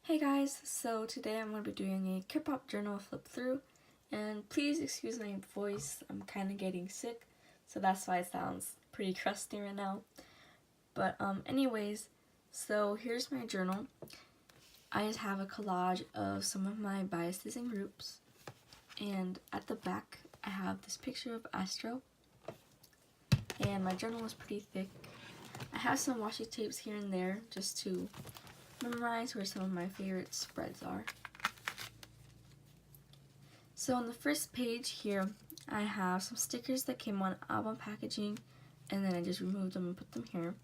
Hey guys, so today I'm going to be doing a kpop journal flip through, and please excuse my voice, I'm kind of getting sick, so that's why it sounds pretty crusty right now. But anyways, so here's my journal. I just have a collage of some of my biases and groups, and at the back I have this picture of Astro, and my journal is pretty thick. I have some washi tapes here and there just to memorize where some of my favorite spreads are. So on the first page here, I have some stickers that came on album packaging, and then I just removed them and put them here.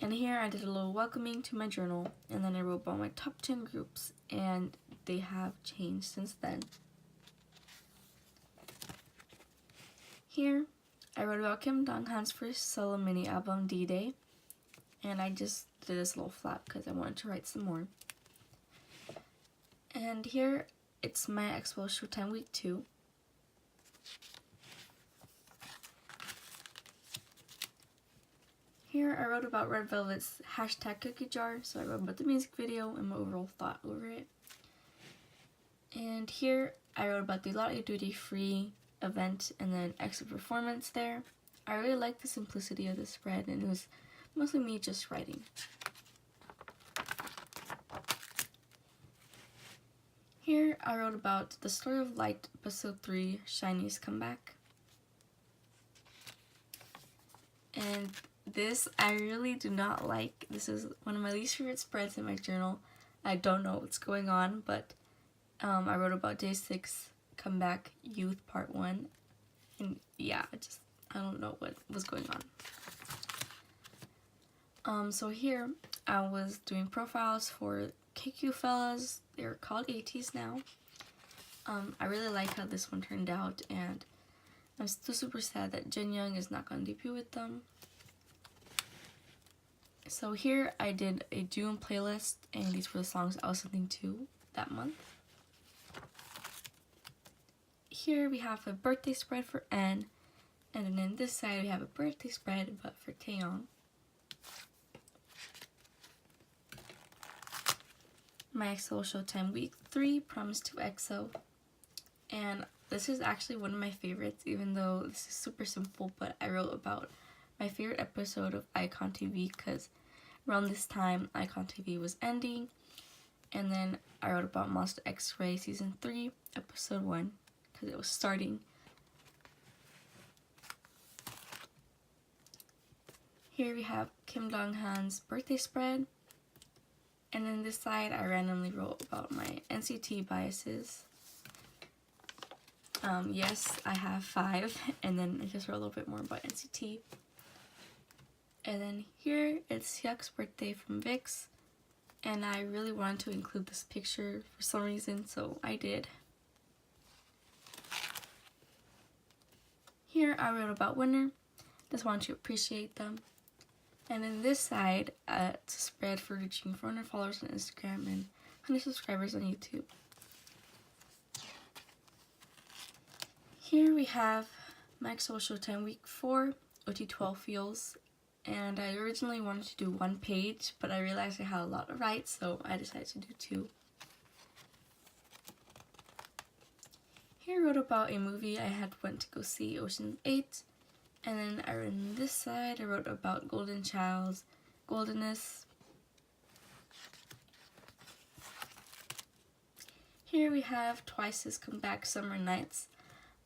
And here I did a little welcoming to my journal, and then I wrote about my top 10 groups, and they have changed since then. Here, I wrote about Kim Donghan's first solo mini album, D-Day, and I just did this little flap because I wanted to write some more. And here, it's my Expo Showtime Week 2. Here, I wrote about Red Velvet's hashtag cookie jar, so I wrote about the music video and my overall thought over it. And here, I wrote about the Lottie Duty Free event and then extra performance there. I really liked the simplicity of the spread, and it was mostly me just writing. Here, I wrote about the Story of Light, episode 3, Shiny's comeback. And this, I really do not like. This is one of my least favorite spreads in my journal. I don't know what's going on, but I wrote about Day 6, comeback, youth, part 1. And yeah, I don't know what was going on. So here, I was doing profiles for KQ fellas. They're called ATs now. I really like how this one turned out, and I'm still super sad that Jin Young is not going to debut with them. So here I did a June playlist, and these were the songs I was listening to that month. Here we have a birthday spread for N, and then on this side we have a birthday spread but for Taeyong. My EXO Showtime Week 3, Promise to EXO. And this is actually one of my favorites, even though this is super simple, but I wrote about my favorite episode of Icon TV because around this time Icon TV was ending. And then I wrote about Monster X-Ray Season 3, Episode 1, because it was starting. Here we have Kim Donghan's birthday spread. And then this side, I randomly wrote about my NCT biases. Yes, I have 5, and then I just wrote a little bit more about NCT. And then here, it's Hyuk's birthday from VIX, and I really wanted to include this picture for some reason, so I did. Here, I wrote about Winner, just wanted to appreciate them. And then this side, it's a spread for reaching 400 followers on Instagram and 100 subscribers on YouTube. Here we have my EXO Showtime Week 4, OT12 Feels. And I originally wanted to do 1 page, but I realized I had a lot to write, so I decided to do 2. Here I wrote about a movie I had went to go see, Ocean's 8. And then I wrote on this side, I wrote about Golden Child's Goldenness. Here we have Twice's Comeback Summer Nights.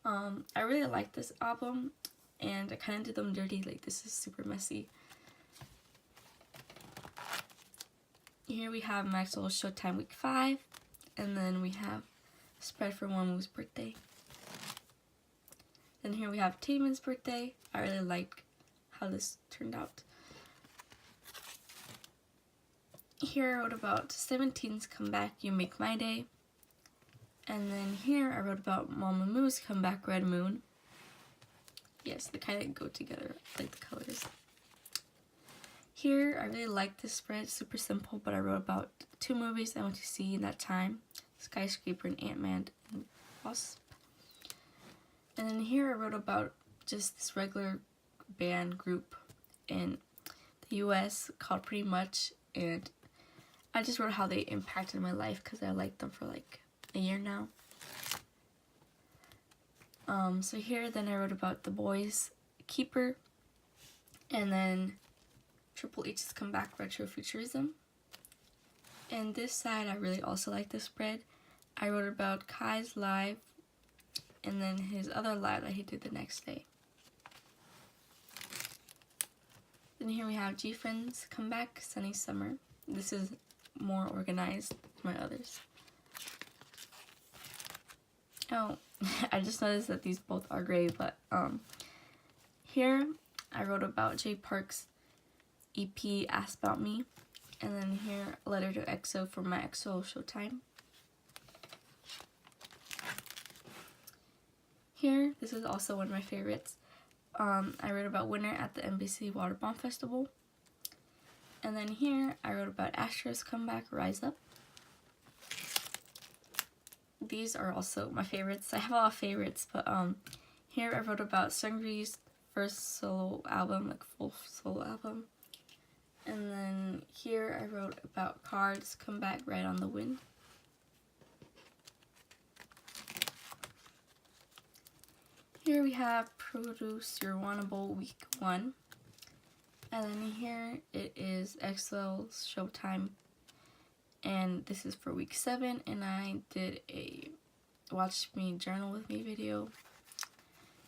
I really like this album, and I kind of did them dirty, like this is super messy. Here we have Maxwell Showtime Week 5, and then we have spread for Wonwoo's birthday. Then here we have Taemin's birthday. I really like how this turned out. Here I wrote about 17's comeback, You Make My Day. And then here I wrote about Mamamoo's comeback, Red Moon. Yes, they kind of go together, like the colors. Here I really like this spread, super simple, but I wrote about 2 movies I went to see in that time, Skyscraper and Ant-Man and Wasp. And then here I wrote about just this regular band group in the US called Pretty Much, and I just wrote how they impacted my life because I liked them for like a year now. So here then I wrote about the boys keeper, and then Triple H's comeback retrofuturism. And this side I really also like this spread. I wrote about Kai's live and then his other live that he did the next day. Then here we have G-Friend's comeback, Sunny Summer. This is more organized than my others. Oh, I just noticed that these both are gray, but here I wrote about Jay Park's EP Ask About Me, and then here a letter to EXO for my EXO Showtime. Here, this is also one of my favorites. I wrote about Winter at the NBC Water Bomb Festival. And then here, I wrote about Astra's comeback, Rise Up. These are also my favorites. I have a lot of favorites, but here I wrote about Seungri's first solo album, like full solo album. And then here I wrote about Card's comeback, Ride on the Wind. Here we have Produce Your Wannable Week 1. And then here it is EXO's Showtime. And this is for week 7. And I did a Watch Me Journal With Me video.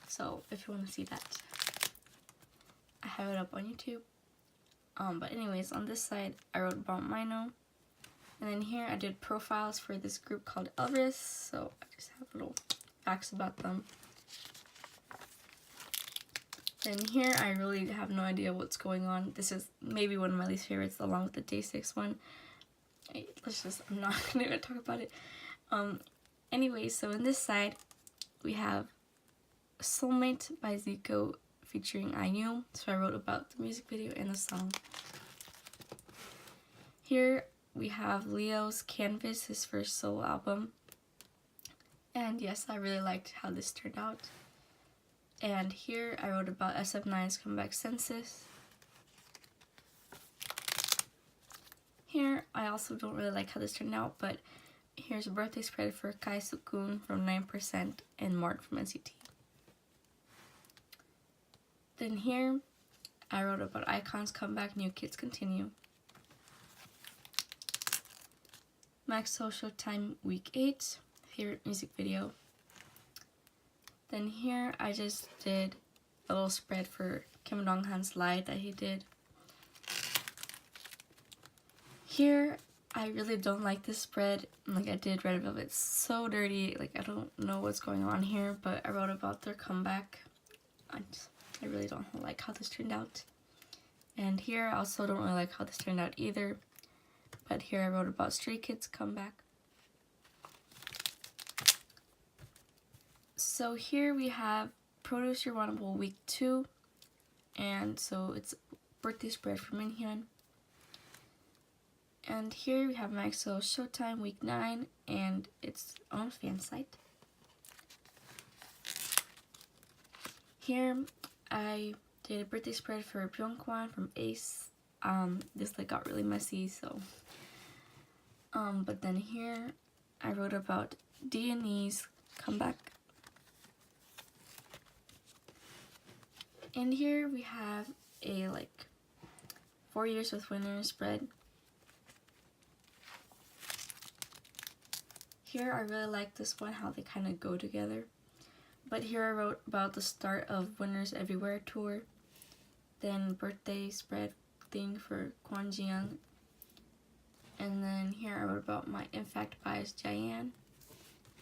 So if you want to see that, I have it up on YouTube. But anyways, on this side, I wrote about Amino. And then here I did profiles for this group called Elvis. So I just have little facts about them. Then here I really have no idea what's going on. This is maybe one of my least favorites along with the Day 6 one. I'm not gonna even talk about it. Anyway, so in this side we have Soulmate by Zico featuring IU. So I wrote about the music video and the song. Here we have Leo's Canvas, his first solo album. And yes, I really liked how this turned out. And here I wrote about SF9's comeback, Census. Here I also don't really like how this turned out, but here's a birthday spread for Kai Sukun from 9% and Mark from NCT. Then here I wrote about iKON's comeback, New Kids Continue. Maxo Showtime Week 8, favorite music video. Then here I just did a little spread for Kim Donghan's live that he did. Here I really don't like this spread. Like I did Red Velvet, it's so dirty. Like I don't know what's going on here, but I wrote about their comeback. I really don't like how this turned out. And here I also don't really like how this turned out either. But here I wrote about Stray Kids comeback. So here we have Produce Your Wannable Week 2. And so it's birthday spread for Minhyun. And here we have EXO Showtime Week 9 and its own fan site. Here I did a birthday spread for Byungkwan from Ace. This like got really messy, so but then here I wrote about D&E's comeback. And here we have a like 4 years with Winner spread. Here I really like this one, how they kind of go together. But here I wrote about the start of Winners Everywhere tour. Then birthday spread thing for Kwon Ji-young. And then here I wrote about my Infact bias Jayan.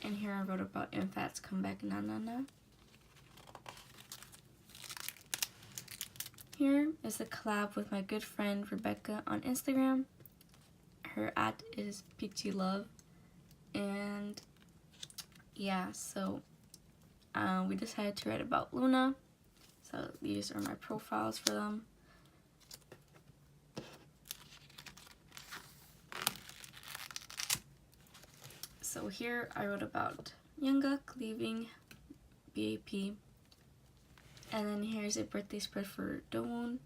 And here I wrote about Infact's comeback Na Na Na. Here is a collab with my good friend Rebecca on Instagram. Her @ is Peachy Love. And yeah, so we decided to write about Luna. So these are my profiles for them. So here I wrote about Youngak leaving BAP. And then here's a birthday spread for Dowoon.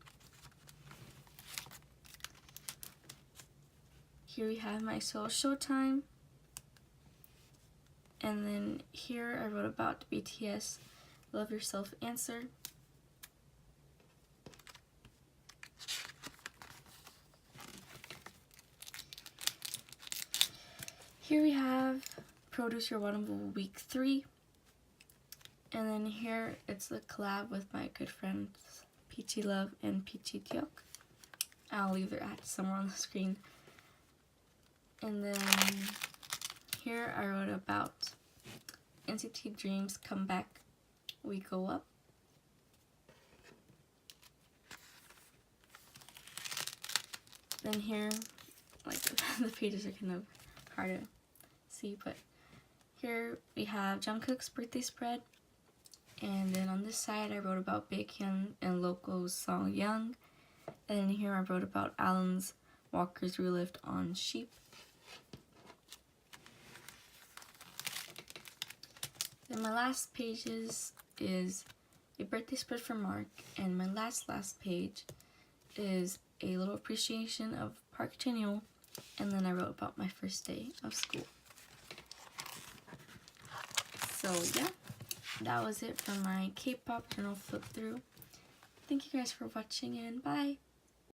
Here we have my solo showtime. And then here I wrote about BTS Love Yourself answer. Here we have Produce Your Wonderful Week 3. And then here it's a collab with my good friends Peachy Love and Peachy Kyok. I'll leave their ads somewhere on the screen. And then here I wrote about NCT Dream's comeback, We Go Up. Then here, like the pages are kind of hard to see, but here we have Jungkook's birthday spread. And then on this side I wrote about Baekhyun and Loco's song Young. And then here I wrote about Alan's Walker's Relift on Sheep. Then my last pages is a birthday spread for Mark, and my last page is a little appreciation of Park Chan-yeol, and then I wrote about my first day of school. So yeah, that was it for my K-pop journal flip through. Thank you guys for watching, and bye!